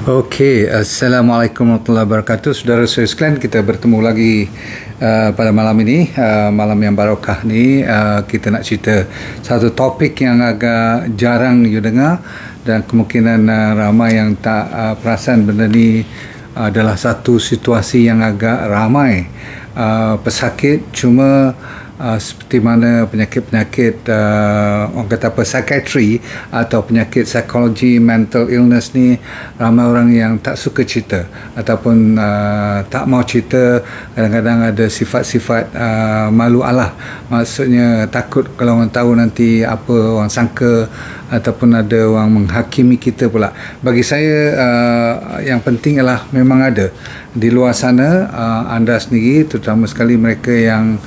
Okey, Assalamualaikum warahmatullahi wabarakatuh. Saudara sekalian, kita bertemu lagi pada malam ini, malam yang barokah ni. Kita nak cerita satu topik yang agak jarang you dengar dan kemungkinan ramai yang tak perasan benda ni adalah satu situasi yang agak ramai pesakit. Cuma seperti mana penyakit-penyakit orang kata apa, psychiatry atau penyakit psikologi, mental illness ni, ramai orang yang tak suka cerita ataupun tak mau cerita. Kadang-kadang ada sifat-sifat malu alah, maksudnya takut kalau orang tahu nanti apa orang sangka ataupun ada orang menghakimi kita pula. Bagi saya yang penting ialah memang ada di luar sana anda sendiri, terutama sekali mereka yang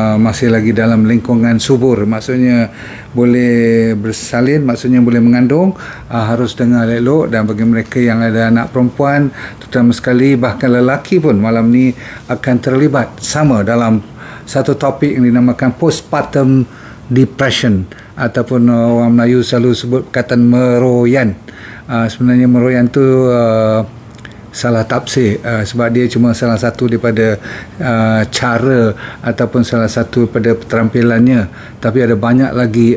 masih lagi dalam lingkungan subur, maksudnya boleh bersalin, maksudnya boleh mengandung, harus dengar elok. Dan bagi mereka yang ada anak perempuan, terutama sekali bahkan lelaki pun, malam ni akan terlibat sama dalam satu topik yang dinamakan postpartum depression ataupun orang Melayu selalu sebut perkataan meroyan. Sebenarnya meroyan tu salah tafsir, sebab dia cuma salah satu daripada cara ataupun salah satu daripada keterampilannya, tapi ada banyak lagi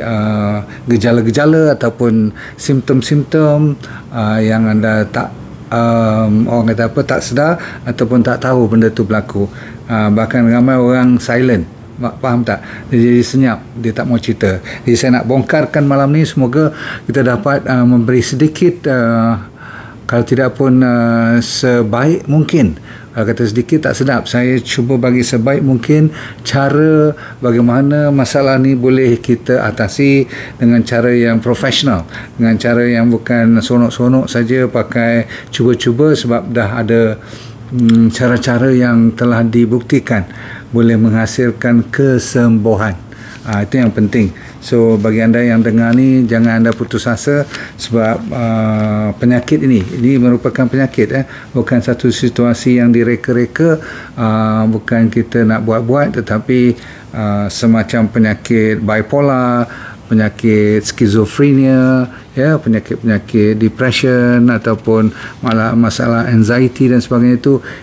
gejala-gejala ataupun simptom-simptom yang anda tak orang kata apa, tak sedar ataupun tak tahu benda tu berlaku. Bahkan ramai orang silent, faham tak? Dia jadi senyap, dia tak mau cerita. Jadi saya nak bongkarkan malam ni, semoga kita dapat memberi sedikit kalau tidak pun sebaik mungkin. Kalau kata sedikit tak sedap, saya cuba bagi sebaik mungkin cara bagaimana masalah ni boleh kita atasi dengan cara yang profesional, dengan cara yang bukan sonok-sonok saja, pakai cuba-cuba, sebab dah ada cara-cara yang telah dibuktikan boleh menghasilkan kesembuhan. Itu yang penting. So bagi anda yang dengar ni, jangan anda putus asa, sebab penyakit ini merupakan penyakit, bukan satu situasi yang direka-reka, bukan kita nak buat-buat, tetapi semacam penyakit bipolar, penyakit skizofrenia, ya, penyakit-penyakit depression ataupun masalah anxiety dan sebagainya,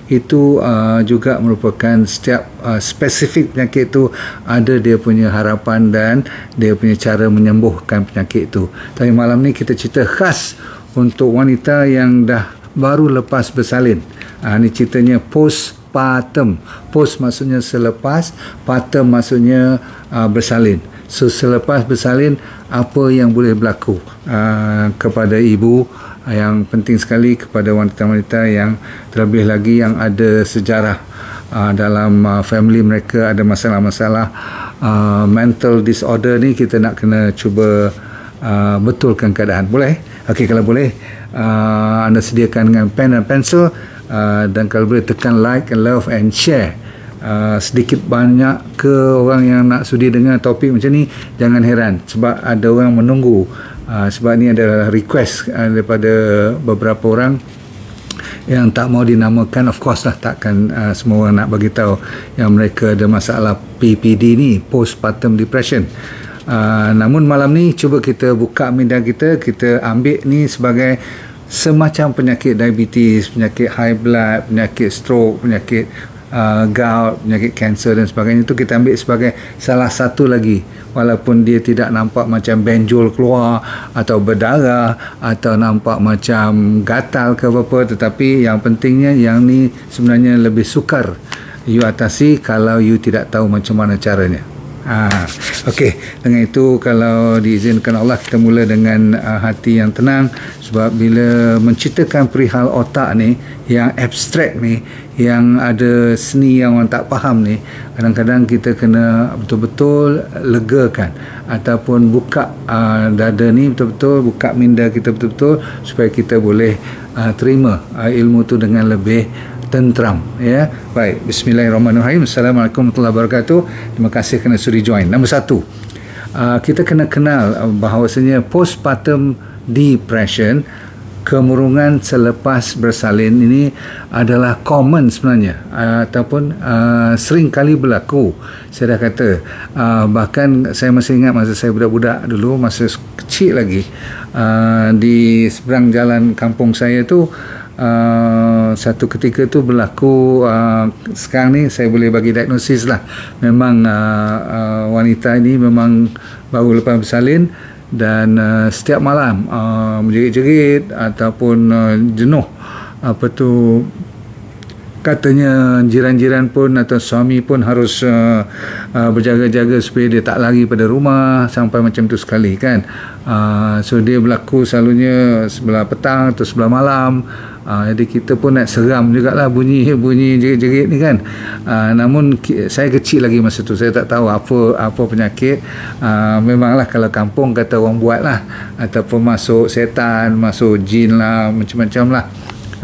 itu juga merupakan setiap spesifik penyakit itu ada dia punya harapan dan dia punya cara menyembuhkan penyakit itu. Tapi malam ni kita cerita khas untuk wanita yang dah baru lepas bersalin. Ni ceritanya postpartum. Post maksudnya selepas, partum maksudnya bersalin. So selepas bersalin, apa yang boleh berlaku kepada ibu, yang penting sekali kepada wanita-wanita yang terlebih lagi yang ada sejarah dalam family mereka ada masalah-masalah mental disorder ni. Kita nak kena cuba betulkan keadaan. Boleh? Okey, kalau boleh anda sediakan dengan pen dan pensel, dan kalau boleh tekan like and love and share. Sedikit banyak ke orang yang nak sudi dengar topik macam ni, jangan heran, sebab ada orang menunggu. Sebab ni adalah request daripada beberapa orang yang tak mau dinamakan. Of course lah, takkan semua orang nak bagi tahu yang mereka ada masalah PPD ni, postpartum depression. Namun malam ni cuba kita buka minda kita ambil ni sebagai semacam penyakit diabetes, penyakit high blood, penyakit stroke, penyakit gout, penyakit kanser dan sebagainya. Itu kita ambil sebagai salah satu lagi, walaupun dia tidak nampak macam benjol keluar atau berdarah atau nampak macam gatal ke apa-apa, tetapi yang pentingnya yang ni sebenarnya lebih sukar you atasi kalau you tidak tahu macam mana caranya. Okey, dengan itu kalau diizinkan Allah, kita mula dengan hati yang tenang, sebab bila menceritakan perihal otak ni yang abstrak ni, yang ada seni yang orang tak faham ni, kadang-kadang kita kena betul-betul legakan ataupun buka dada ni betul-betul, buka minda kita betul-betul, supaya kita boleh terima ilmu tu dengan lebih tentram, ya. Baik, bismillahirrahmanirrahim. Assalamualaikum warahmatullahi wabarakatuh. Terima kasih kerana sudi join. Nombor satu, kita kena kenal bahawasanya postpartum depression kemurungan selepas bersalin ini adalah common sebenarnya, ataupun sering kali berlaku. Saya dah kata, bahkan saya masih ingat masa saya budak-budak dulu, masa kecil lagi, di seberang jalan kampung saya tu, satu ketika tu berlaku, sekarang ni saya boleh bagi diagnosis lah, memang wanita ini memang baru lepas bersalin dan setiap malam menjerit-jerit ataupun jenuh, apa tu, katanya jiran-jiran pun atau suami pun harus berjaga-jaga supaya dia tak lari pada rumah sampai macam tu sekali kan. So dia berlaku selalunya sebelah petang atau sebelah malam. Jadi kita pun nak seram jugalah bunyi jerit-jerit ni kan. Namun saya kecil lagi masa tu, saya tak tahu apa penyakit. Memanglah kalau kampung kata orang buat lah, ataupun masuk setan, masuk jin lah, macam-macam lah.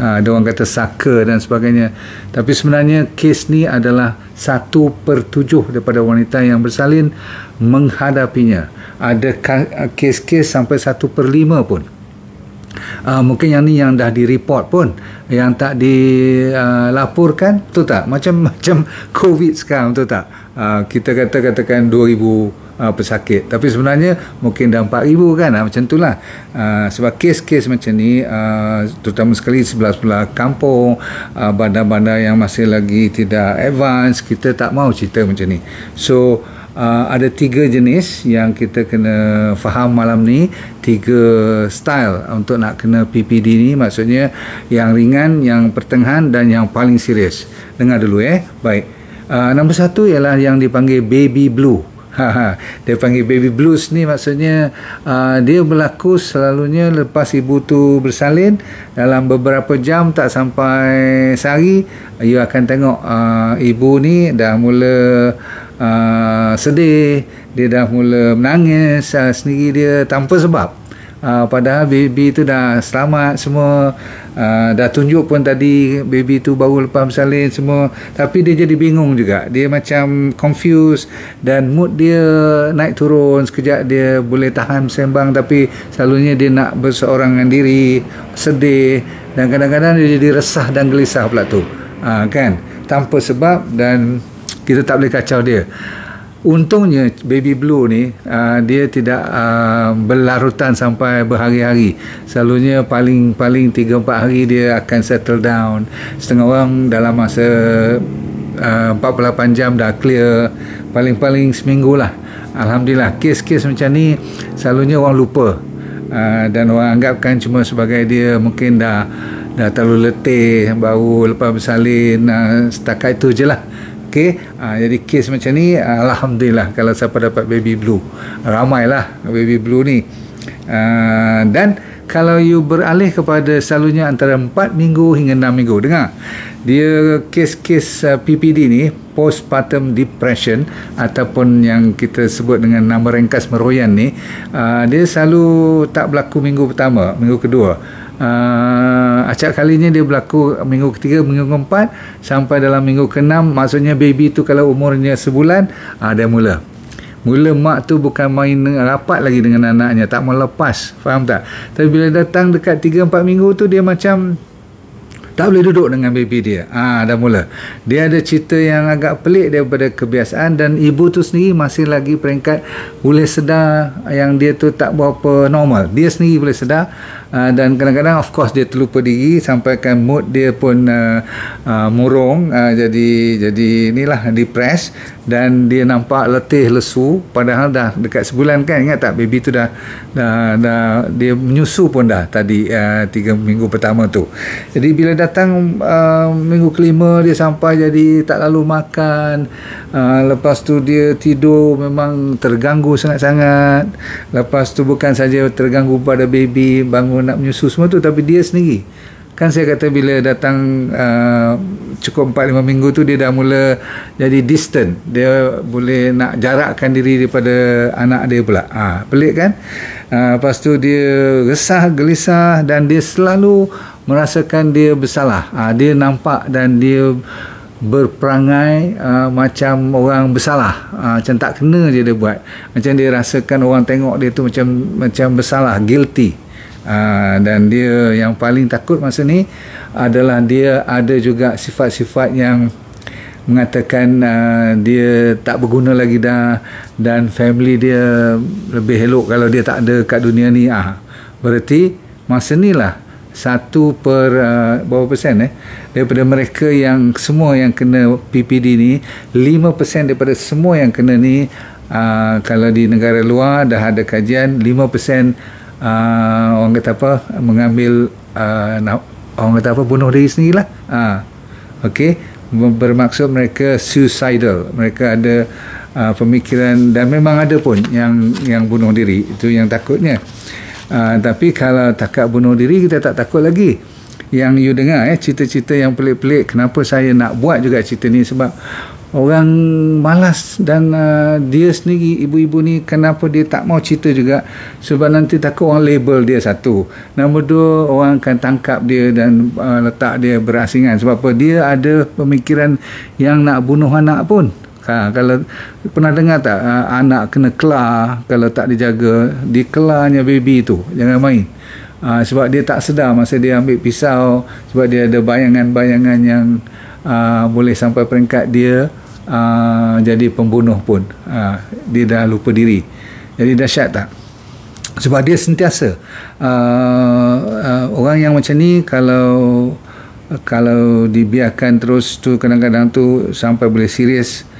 Ada orang kata saka dan sebagainya. Tapi sebenarnya kes ni adalah 1/7 daripada wanita yang bersalin menghadapinya. Ada kes-kes sampai 1/5 pun. Mungkin yang ni yang dah direport pun, yang tak dilaporkan, betul tak? Macam COVID sekarang, betul tak? Kita katakan 2,000 pesakit, tapi sebenarnya mungkin dah 4,000 kan, macam itulah. Sebab kes-kes macam ni, terutama sekali sebelah-sebelah kampung, bandar-bandar yang masih lagi tidak advance, kita tak mau cerita macam ni. So ada 3 jenis yang kita kena faham malam ni, 3 style untuk nak kena PPD ni. Maksudnya yang ringan, yang pertengahan dan yang paling serius. Dengar dulu baik. Nombor 1 ialah yang dipanggil baby blue. Dia panggil baby blues ni, maksudnya dia berlaku selalunya lepas ibu tu bersalin. Dalam beberapa jam, tak sampai sehari, you akan tengok ibu ni dah mula sedih, dia dah mula menangis sendiri dia tanpa sebab. Padahal baby tu dah selamat semua, dah tunjuk pun tadi baby tu baru lepas bersalin semua, tapi dia jadi bingung juga, dia macam confused dan mood dia naik turun. Sekejap dia boleh tahan sembang, tapi selalunya dia nak berseorangan diri, sedih, dan kadang-kadang dia jadi resah dan gelisah pula tu, kan, tanpa sebab, dan kita tak boleh kacau dia. Untungnya baby blue ni dia tidak berlarutan sampai berhari-hari. Selalunya paling 3-4 hari dia akan settle down. Setengah orang dalam masa 48 jam dah clear, paling seminggu lah. Alhamdulillah, kes-kes macam ni selalunya orang lupa, dan orang anggapkan cuma sebagai dia mungkin dah terlalu letih, baru lepas bersalin, setakat itu je lah. Okay, jadi kes macam ni, alhamdulillah kalau siapa dapat baby blue, ramailah baby blue ni. Dan kalau you beralih kepada selalunya antara 4 minggu hingga 6 minggu, dengar, dia kes-kes PPD ni, postpartum depression, ataupun yang kita sebut dengan nama ringkas meroyan ni, dia selalu tak berlaku minggu pertama, minggu kedua. Acap kalinya dia berlaku minggu ketiga, minggu keempat, sampai dalam minggu keenam. Maksudnya baby tu kalau umurnya sebulan, dia mula mak tu bukan main rapat lagi dengan anaknya, tak mau lepas, faham tak? Tapi bila datang dekat 3-4 minggu tu, dia macam tak boleh duduk dengan baby dia. Dah mula. Dia ada cerita yang agak pelik daripada kebiasaan, dan ibu tu sendiri masih lagi peringkat boleh sedar yang dia tu tak berapa normal. Dia sendiri boleh sedar, dan kadang-kadang of course dia terlupa diri, sampaikan mood dia pun murung, jadi inilah depressed, dan dia nampak letih lesu, padahal dah dekat sebulan kan. Ingat tak, baby tu dah dia menyusu pun dah tadi 3 minggu pertama tu. Jadi bila datang minggu kelima, dia sampai jadi tak lalu makan, lepas tu dia tidur memang terganggu sangat-sangat. Lepas tu bukan saja terganggu pada baby, bangun nak menyusu semua tu, tapi dia sendiri. Kan saya kata bila datang cukup 4-5 minggu tu, dia dah mula jadi distant, dia boleh nak jarakkan diri daripada anak dia pula. Pelik kan? Lepas tu dia resah, gelisah, dan dia selalu merasakan dia bersalah. Dia nampak dan dia berperangai macam orang bersalah, macam tak kena je dia buat, macam dia rasakan orang tengok dia tu macam bersalah, guilty. Dan dia yang paling takut masa ni adalah dia ada juga sifat-sifat yang mengatakan dia tak berguna lagi dah, dan family dia lebih elok kalau dia tak ada kat dunia ni. Berarti masa ni lah 1 per berapa persen daripada mereka yang semua yang kena PPD ni, 5% daripada semua yang kena ni, kalau di negara luar dah ada kajian 5% orang kata apa, mengambil orang kata apa, bunuh diri sendirilah. Okey, bermaksud mereka suicidal, mereka ada pemikiran, dan memang ada pun yang bunuh diri, itu yang takutnya. Tapi kalau takat bunuh diri, kita tak takut lagi. Yang you dengar cerita-cerita yang pelik-pelik. Kenapa saya nak buat juga cerita ni, sebab orang malas, dan dia sendiri, ibu-ibu ni, kenapa dia tak mau cerita juga, sebab nanti takut orang label dia, satu. Nombor 2, orang akan tangkap dia dan letak dia berasingan. Sebab apa? Dia ada pemikiran yang nak bunuh anak pun. Kalau pernah dengar tak, anak kena kelar kalau tak dijaga, dikelarnya baby tu, jangan main. Sebab dia tak sedar masa dia ambil pisau, sebab dia ada bayangan-bayangan yang boleh sampai peringkat dia jadi pembunuh pun. Dia dah lupa diri. Jadi dahsyat tak? Sebab dia sentiasa orang yang macam ni, kalau dibiarkan terus tu, kadang-kadang tu sampai boleh serius.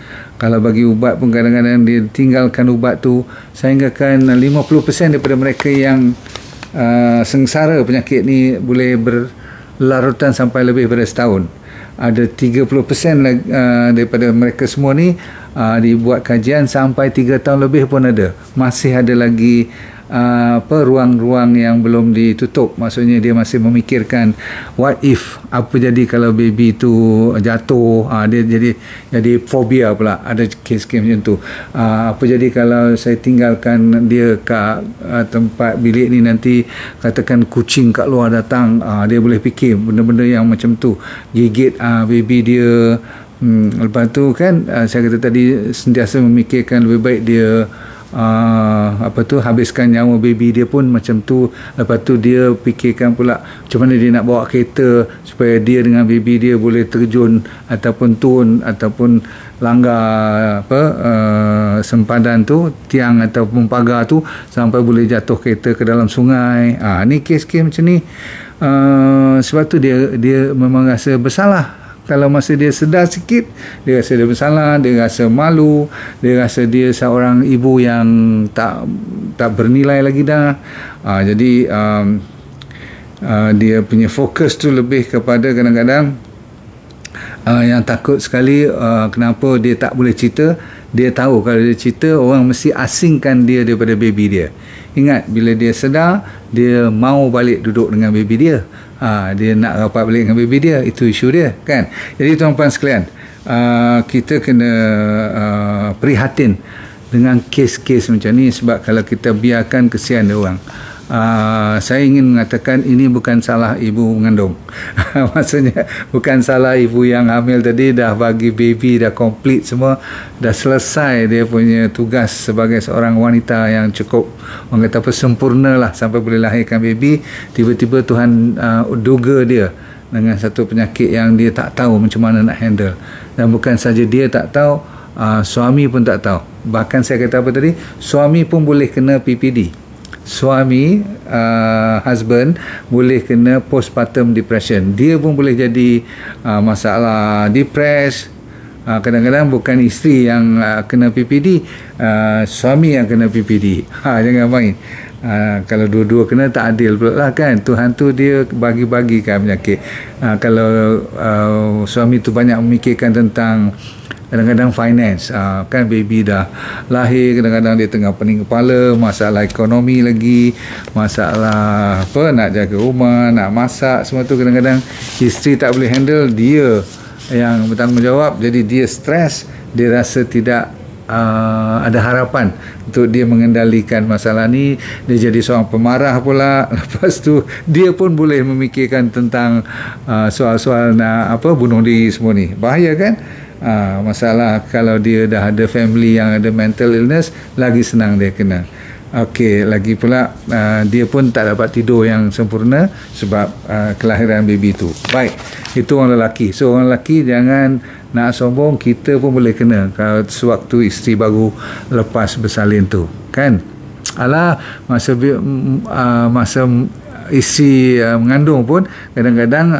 Kalau bagi ubat pun kadang-kadang dia tinggalkan ubat tu, sehinggakan 50% daripada mereka yang sengsara penyakit ni boleh berlarutan sampai lebih daripada setahun. Ada 30% daripada mereka semua ni dibuat kajian sampai 3 tahun lebih pun ada. Masih ada lagi ruang-ruang yang belum ditutup. Maksudnya dia masih memikirkan what if, apa jadi kalau baby tu jatuh, dia jadi fobia pula. Ada kes-kes macam tu. Apa jadi kalau saya tinggalkan dia kat tempat bilik ni, nanti katakan kucing kat luar datang, dia boleh fikir benda-benda yang macam tu, gigit baby dia. Lepas tu kan saya kata tadi, sentiasa memikirkan lebih baik dia habiskan nyawa baby dia pun macam tu. Lepas tu dia fikirkan pula macam mana dia nak bawa kereta supaya dia dengan baby dia boleh terjun ataupun turun ataupun langgar sempadan tu, tiang ataupun pagar tu, sampai boleh jatuh kereta ke dalam sungai. Ni kes-kes macam ni. Sebab tu dia memang rasa bersalah. Kalau masa dia sedar sikit, dia rasa dia bersalah, dia rasa malu, dia rasa dia seorang ibu yang tak bernilai lagi dah. Jadi dia punya fokus tu lebih kepada kadang-kadang yang takut sekali. Kenapa dia tak boleh cerita? Dia tahu kalau dia cerita, orang mesti asingkan dia daripada baby dia. Ingat, bila dia sedar, dia mau balik duduk dengan baby dia. Dia nak rapat balik dengan baby dia. Itu isu dia, kan? Jadi tuan-tuan sekalian, kita kena prihatin dengan kes-kes macam ni, sebab kalau kita biarkan, kesian dia orang. Saya ingin mengatakan ini bukan salah ibu mengandung. Maksudnya bukan salah ibu yang hamil tadi, dah bagi baby, dah komplit semua, dah selesai dia punya tugas sebagai seorang wanita yang cukup, orang kata apa, sempurna lah sampai boleh lahirkan baby. Tiba-tiba Tuhan duga dia dengan satu penyakit yang dia tak tahu macam mana nak handle. Dan bukan saja dia tak tahu, suami pun tak tahu. Bahkan saya kata apa tadi, suami pun boleh kena PPD. Suami, husband boleh kena postpartum depression. Dia pun boleh jadi masalah depres. Kadang-kadang bukan isteri yang kena PPD, suami yang kena PPD. Jangan main. Kalau dua-dua kena, tak adil pula lah, kan? Tuhan tu dia bagi-bagikan penyakit. Kalau suami tu banyak memikirkan tentang kadang-kadang finance, kan baby dah lahir, kadang-kadang dia tengah pening kepala, masalah ekonomi lagi, masalah nak jaga rumah, nak masak, semua tu kadang-kadang isteri tak boleh handle, dia yang bertanggungjawab. Jadi dia stres, dia rasa tidak ada harapan untuk dia mengendalikan masalah ni. Dia jadi seorang pemarah pula. Lepas tu dia pun boleh memikirkan tentang soal-soal nak bunuh diri semua ni. Bahaya, kan? Masalah kalau dia dah ada family yang ada mental illness, lagi senang dia kena. Okey, lagi pula dia pun tak dapat tidur yang sempurna sebab kelahiran baby tu. Baik, itu orang lelaki. So orang lelaki jangan nak sombong, kita pun boleh kena kalau sewaktu isteri baru lepas bersalin tu, kan? Alah, masa isteri mengandung pun kadang-kadang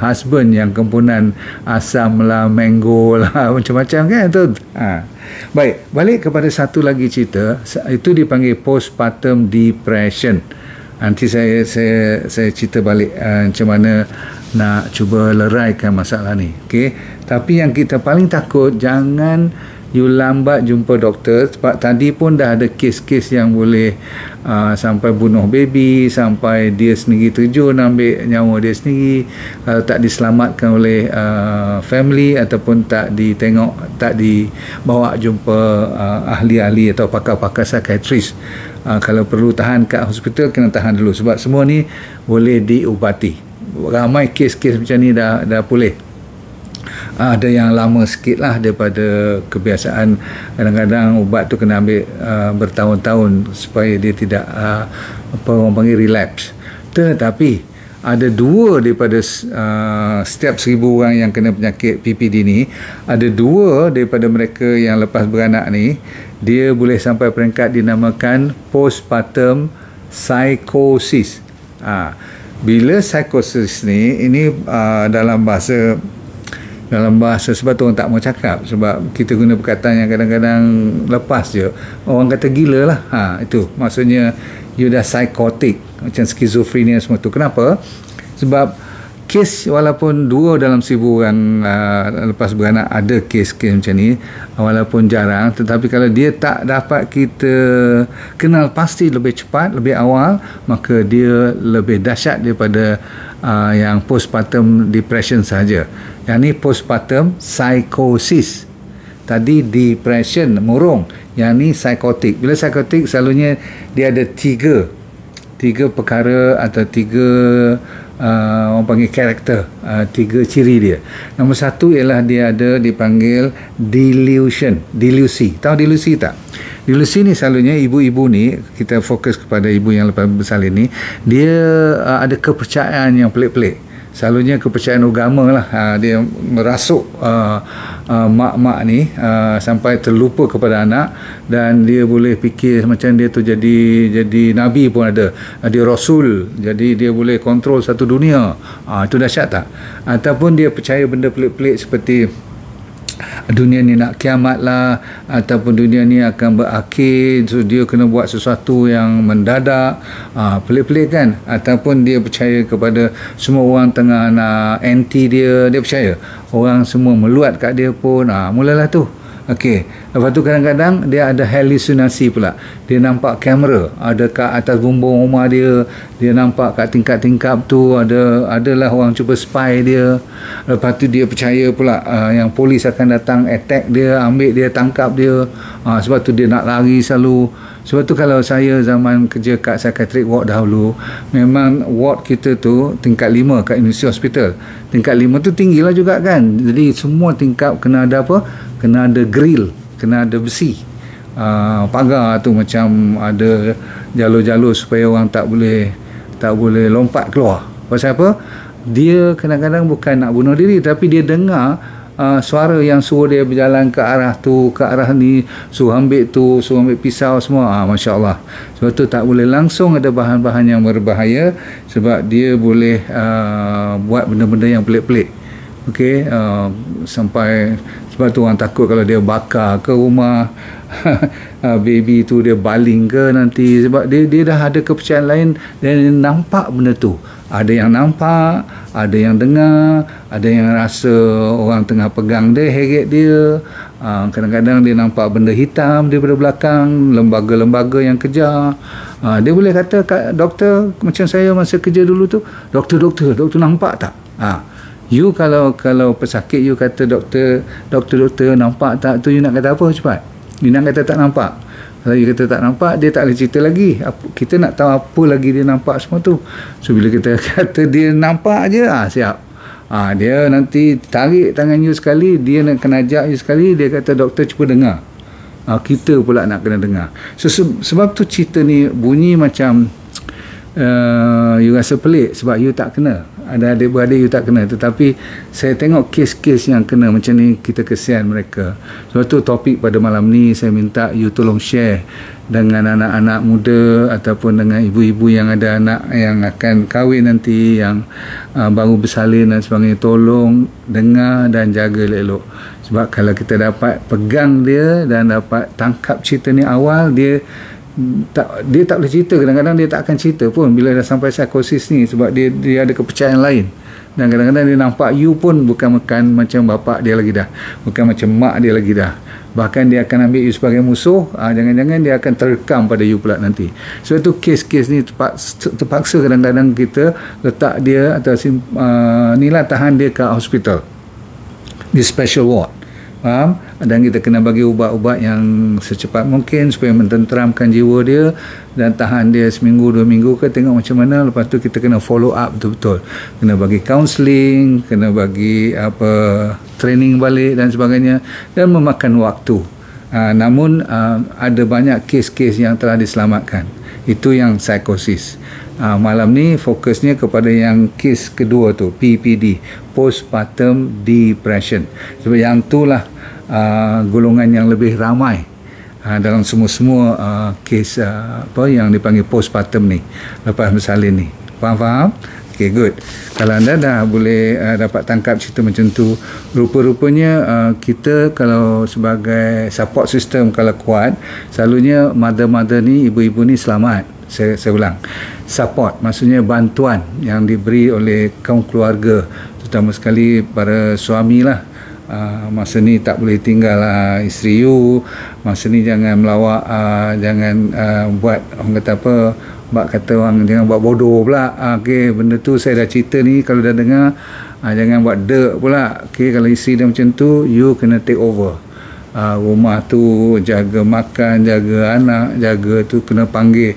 husband yang kempunan asam lah, mango lah, macam-macam, kan tu. Baik, balik kepada satu lagi cerita, itu dipanggil postpartum depression. Nanti saya cerita balik macam mana nak cuba leraikan masalah ni. Okey, tapi yang kita paling takut, jangan you lambat jumpa doktor, sebab tadi pun dah ada kes-kes yang boleh sampai bunuh baby, sampai dia sendiri terjun ambil nyawa dia sendiri kalau tak diselamatkan oleh family ataupun tak dibawa jumpa ahli-ahli atau pakar-pakar psikiatris. Kalau perlu tahan kat hospital, kena tahan dulu sebab semua ni boleh diubati. Ramai kes-kes macam ni dah pulih. Ada yang lama sikit lah daripada kebiasaan. Kadang-kadang ubat tu kena ambil bertahun-tahun supaya dia tidak apa orang panggil relapse. Tetapi ada 2 daripada setiap 1000 orang yang kena penyakit PPD ni, ada 2 daripada mereka yang lepas beranak ni, dia boleh sampai peringkat dinamakan postpartum psychosis. Bila psychosis ni, ini dalam bahasa sebab tu orang tak mau cakap, sebab kita guna perkataan yang kadang-kadang lepas je, orang kata gila lah. Itu maksudnya you dah psychotic, macam skizofrenia semua tu. Kenapa? Sebab kes, walaupun 2 dalam 1000 orang lepas beranak ada kes-kes macam ni, walaupun jarang, tetapi kalau dia tak dapat kita kenal pasti lebih cepat, lebih awal, maka dia lebih dahsyat daripada yang postpartum depression saja. Yang ni postpartum psychosis. Tadi depression, murung. Yang ni psychotic. Bila psychotic, selalunya dia ada 3 perkara atau 3 orang panggil karakter, 3 ciri dia. Nombor 1 ialah dia ada dipanggil delusi. Tahu delusi tak? Delusi ni selalunya ibu-ibu ni, kita fokus kepada ibu yang lepas bersalin ni, dia ada kepercayaan yang pelik-pelik. Selalunya kepercayaan agama lah. Dia merasuk mak-mak ni sampai terlupa kepada anak, dan dia boleh fikir macam dia tu jadi nabi pun ada, dia rasul, jadi dia boleh kontrol satu dunia. Itu dahsyat tak? Ataupun dia percaya benda pelik-pelik seperti dunia ni nak kiamat lah, ataupun dunia ni akan berakhir, so dia kena buat sesuatu yang mendadak, pelik-pelik kan. Ataupun dia percaya kepada semua orang tengah nak anti dia percaya orang semua meluat kat dia pun, mulalah tu. Okey, lepas tu kadang-kadang dia ada halusinasi pula. Dia nampak kamera ada kat atas bumbung rumah dia nampak kat tingkap-tingkap tu adalah orang cuba spy dia. Lepas tu dia percaya pula yang polis akan datang attack dia, ambil dia, tangkap dia. Sebab tu dia nak lari selalu. Sebab tu kalau saya zaman kerja kat psychiatric ward dahulu, memang ward kita tu tingkat 5 kat University Hospital. Tingkat 5 tu tinggilah juga kan. Jadi semua tingkap kena ada apa? Kena ada grill, kena ada besi. Pagar tu macam ada jalur-jalur supaya orang tak boleh lompat keluar. Pasal apa? Dia kadang-kadang bukan nak bunuh diri, tapi dia dengar suara yang suruh dia berjalan ke arah tu, ke arah ni, suruh ambil tu, suruh ambil pisau semua. Masya Allah. Sebab tu tak boleh langsung ada bahan-bahan yang berbahaya, sebab dia boleh buat benda-benda yang pelik-pelik. Okey, sampai sebab tu orang takut kalau dia bakar ke rumah baby tu, dia baling ke nanti, sebab dia dah ada kepercayaan lain dan dia nampak benda tu. Ada yang nampak, ada yang dengar, ada yang rasa orang tengah pegang dia, heret dia. Kadang-kadang dia nampak benda hitam daripada belakang, lembaga-lembaga yang kejar. Dia boleh kata, doktor, macam saya masa kerja dulu tu, doktor nampak tak? You kalau pesakit, you kata doktor nampak tak, tu you nak kata apa cepat? You nak kata tak nampak. Kalau you kata tak nampak, dia tak boleh cerita lagi. Kita nak tahu apa lagi dia nampak semua tu. So bila kita kata dia nampak je, siap. Dia nanti tarik tangan you sekali, dia nak kena ajak you sekali, dia kata doktor cuba dengar. kita pula nak kena dengar. So, sebab tu cerita ni bunyi macam you rasa pelik sebab you tak kena, ada adik-beradik you tak kena, tetapi saya tengok kes-kes yang kena macam ni, kita kesian mereka. Sebab tu topik pada malam ni saya minta you tolong share dengan anak-anak muda ataupun dengan ibu-ibu yang ada anak yang akan kahwin nanti, yang baru bersalin dan sebagainya. Tolong dengar dan jaga elok-elok, sebab kalau kita dapat pegang dia dan dapat tangkap cerita ni awal, dia tak boleh cerita. Kadang-kadang dia tak akan cerita pun bila dah sampai psikosis ni, sebab dia ada kepercayaan lain. Dan kadang-kadang dia nampak you pun bukan macam bapak dia lagi dah, bukan macam mak dia lagi dah. Bahkan dia akan ambil you sebagai musuh. Jangan-jangan dia akan terekam pada you pula nanti. Sebab tu kes-kes ni terpaksa kadang-kadang kita letak dia atau tahan dia ke hospital, di special ward. Faham? Dan kita kena bagi ubat-ubat yang secepat mungkin supaya mententeramkan jiwa dia dan tahan dia seminggu 2 minggu ke, tengok macam mana. Lepas tu kita kena follow up betul-betul, kena bagi counselling, kena bagi training balik dan sebagainya, dan memakan waktu. Namun ada banyak kes-kes yang telah diselamatkan. Itu yang psikosis. Malam ni fokusnya kepada yang kes kedua tu, PPD, postpartum depression. Sebab yang itulah golongan yang lebih ramai dalam semua kes yang dipanggil postpartum ni, lepas bersalin ni. Faham? Okay, good. Kalau anda dah boleh dapat tangkap cerita macam tu, rupa-rupanya kita kalau sebagai support system kalau kuat, selalunya mother-mother ni, ibu-ibu ni selamat. Saya ulang, support maksudnya bantuan yang diberi oleh kaum keluarga, terutama sekali para suami lah. Masa ni tak boleh tinggal isteri you, masa ni jangan melawak, jangan buat, orang kata apa, kata orang jangan buat bodoh pula. Okay, benda tu saya dah cerita ni, kalau dah dengar, jangan buat dek pula. Okay, kalau isteri dah macam tu, you kena take over rumah tu, jaga makan, jaga anak, jaga tu, kena panggil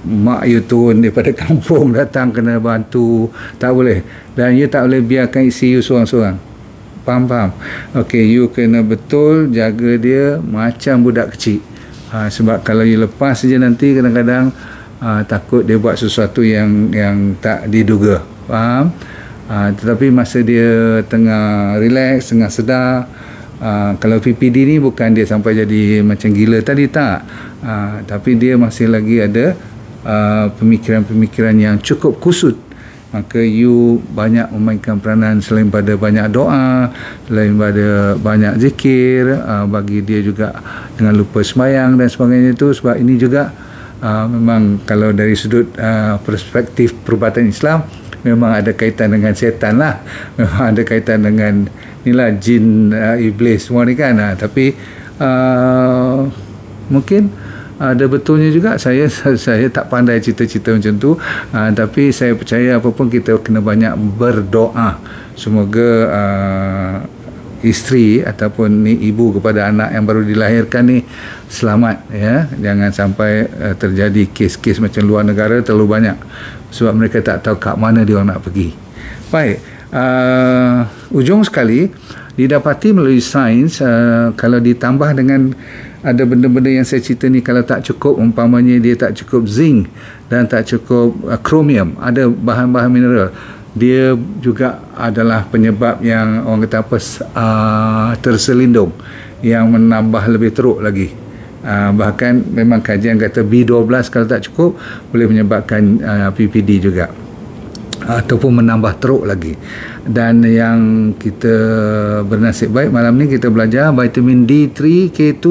mak you turun daripada kampung datang, kena bantu. Tak boleh. Dan you tak boleh biarkan isteri you seorang-seorang. Faham? Okay, you kena betul jaga dia macam budak kecil. Sebab kalau you lepas saja nanti, kadang-kadang takut dia buat sesuatu yang tak diduga. Faham? Tetapi masa dia tengah relax, tengah sedar, kalau PPD ni bukan dia sampai jadi macam gila tadi, tak. Tapi dia masih lagi ada pemikiran-pemikiran yang cukup kusut. Maka you banyak memainkan peranan selain pada banyak doa, selain pada banyak zikir, bagi dia juga dengan lupa sembahyang dan sebagainya itu. Sebab ini juga memang kalau dari sudut perspektif perubatan Islam, memang ada kaitan dengan syaitan lah, memang ada kaitan dengan inilah jin, iblis semua ni kan. Tapi mungkin ada betulnya juga. Saya tak pandai cerita-cerita macam tu, tapi saya percaya apapun kita kena banyak berdoa, semoga isteri ataupun ni ibu kepada anak yang baru dilahirkan ni selamat, ya. Jangan sampai terjadi kes-kes macam luar negara terlalu banyak, sebab mereka tak tahu kat mana dia orang nak pergi. Baik, ujung sekali didapati melalui sains, kalau ditambah dengan ada benda-benda yang saya cerita ni, kalau tak cukup, umpamanya dia tak cukup zinc dan tak cukup chromium, ada bahan-bahan mineral, dia juga adalah penyebab yang orang kata apa, terselindung, yang menambah lebih teruk lagi. Bahkan memang kajian kata B12 kalau tak cukup boleh menyebabkan PPD juga, ataupun menambah teruk lagi. Dan yang kita bernasib baik, malam ni kita belajar vitamin D3, K2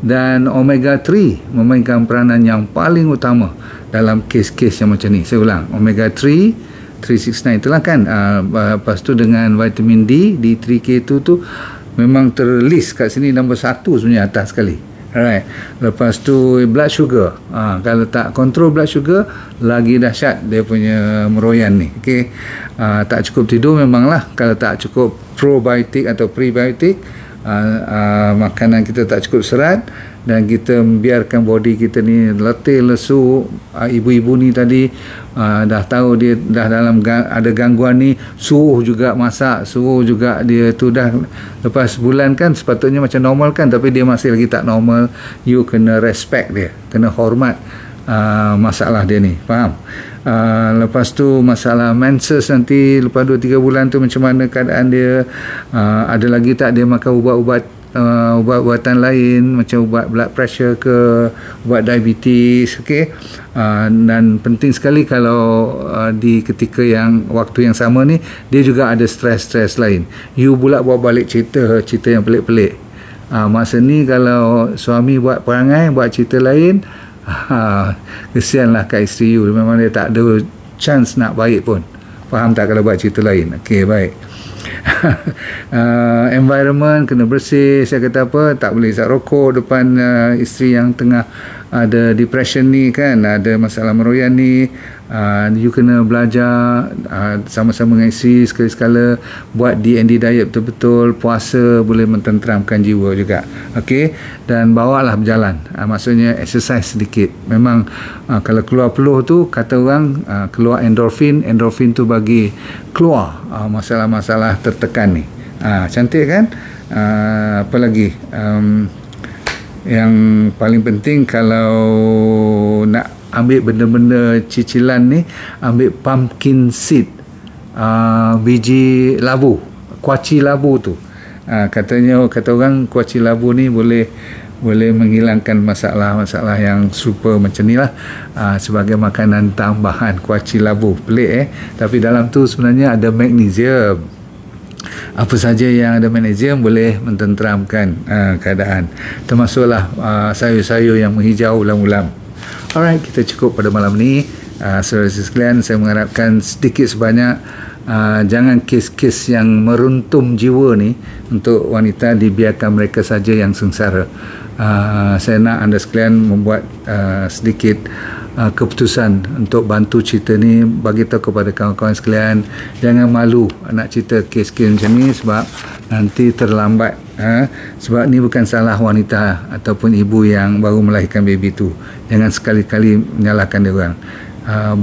dan omega 3 memainkan peranan yang paling utama dalam kes-kes yang macam ni. Saya ulang, omega 3 369 itulah kan. Lepas tu dengan vitamin D, D3K2 tu memang terlist kat sini nombor 1 sebenarnya, atas sekali. Alright. Lepas tu blood sugar. Kalau tak kontrol blood sugar, lagi dahsyat dia punya meroyan ni. Okey. Tak cukup tidur memanglah. Kalau tak cukup probiotik atau prebiotik, makanan kita tak cukup serat, dan kita membiarkan body kita ni letih lesu. Ibu-ibu ni tadi dah tahu dia dah dalam ada gangguan ni, suruh juga masak, suruh juga dia tu dah lepas bulan kan sepatutnya macam normal kan, tapi dia masih lagi tak normal. You kena respect dia, kena hormat masalah dia ni, faham? Lepas tu masalah menses nanti lepas 2-3 bulan tu macam mana keadaan dia, ada lagi tak dia makan ubat-ubatan lain macam ubat blood pressure ke, ubat diabetes, okey. Dan penting sekali kalau di ketika yang waktu yang sama ni dia juga ada stres lain. You pula bawa balik cerita yang pelik-pelik. Masa ni kalau suami buat perangai, buat cerita lain, kesianlah kat isteri you, memang dia tak ada chance nak baik pun, faham tak, kalau buat cerita lain. Okey, baik. Environment kena bersih. Saya kata apa, tak boleh isap rokok depan isteri yang tengah ada depression ni kan, ada masalah meroyan ni. You kena belajar sama-sama dengan isteri sekali-sekala buat D&D diet betul-betul, puasa boleh mententeramkan jiwa juga. Okey, dan bawalah berjalan, maksudnya exercise sedikit. Memang kalau keluar peluh tu kata orang keluar endorfin tu bagi keluar masalah-masalah tertekan ni. Cantik kan? Apa lagi? Yang paling penting kalau nak ambil benda-benda cicilan ni, ambil pumpkin seed, biji labu, kuaci labu tu. Kata orang kuaci labu ni boleh menghilangkan masalah-masalah yang super macam ni lah. Sebagai makanan tambahan kuaci labu, pelik tapi dalam tu sebenarnya ada magnesium. Apa saja yang ada magnesium boleh mententeramkan keadaan, termasuklah sayur-sayur yang menghijau ulam-ulam. Alright, kita cukup pada malam ni. Saudara sekalian, saya mengharapkan sedikit sebanyak jangan kes-kes yang meruntum jiwa ni untuk wanita dibiarkan mereka saja yang sengsara. Saya nak anda sekalian membuat sedikit keputusan untuk bantu cerita ni, bagi tahu kepada kawan-kawan sekalian, jangan malu nak cerita kes-kes macam ni sebab nanti terlambat. Sebab ni bukan salah wanita ataupun ibu yang baru melahirkan baby tu. Jangan sekali-kali menyalahkan dia orang.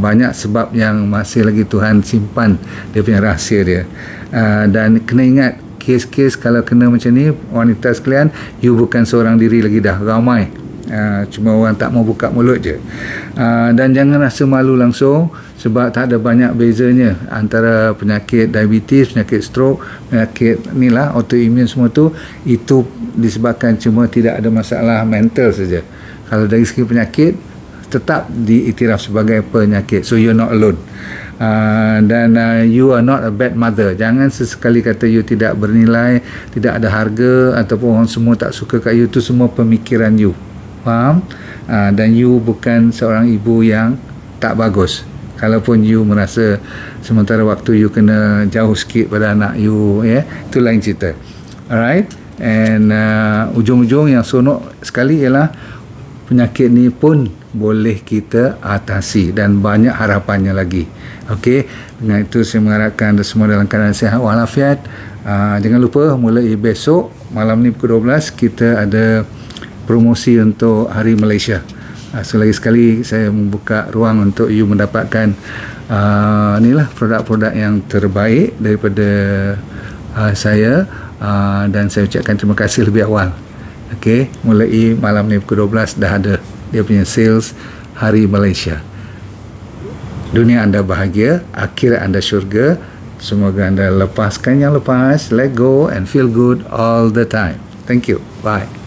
Banyak sebab yang masih lagi Tuhan simpan dia punya rahsia dia. Dan kena ingat, kes-kes kalau kena macam ni, wanita sekalian, you bukan seorang diri lagi dah, ramai. Cuma orang tak mau buka mulut je. Dan jangan rasa malu langsung, sebab tak ada banyak bezanya antara penyakit diabetes, penyakit stroke, penyakit ni lah autoimmune, semua tu itu disebabkan cuma tidak ada masalah mental saja. Kalau dari segi penyakit tetap diiktiraf sebagai penyakit, so you're not alone. Dan you are not a bad mother. Jangan sesekali kata you tidak bernilai, tidak ada harga, ataupun orang semua tak suka kat you. Itu semua pemikiran you, faham? Dan you bukan seorang ibu yang tak bagus. Kalaupun you merasa sementara waktu you kena jauh sikit pada anak you, itu lain cerita. Alright, and ujung-ujung yang sonok sekali ialah penyakit ni pun boleh kita atasi dan banyak harapannya lagi. Okey, dengan itu saya mengharapkan anda semua dalam keadaan sihat walafiat. Jangan lupa mulai besok malam ni pukul 12 kita ada promosi untuk Hari Malaysia. Selagi sekali saya membuka ruang untuk you mendapatkan inilah produk-produk yang terbaik daripada saya, dan saya ucapkan terima kasih lebih awal. Okey, mulai malam ni pukul 12 dah ada dia punya sales Hari Malaysia. Dunia anda bahagia, akhirat anda syurga. Semoga anda lepaskan yang lepas, let go and feel good all the time. Thank you. Bye.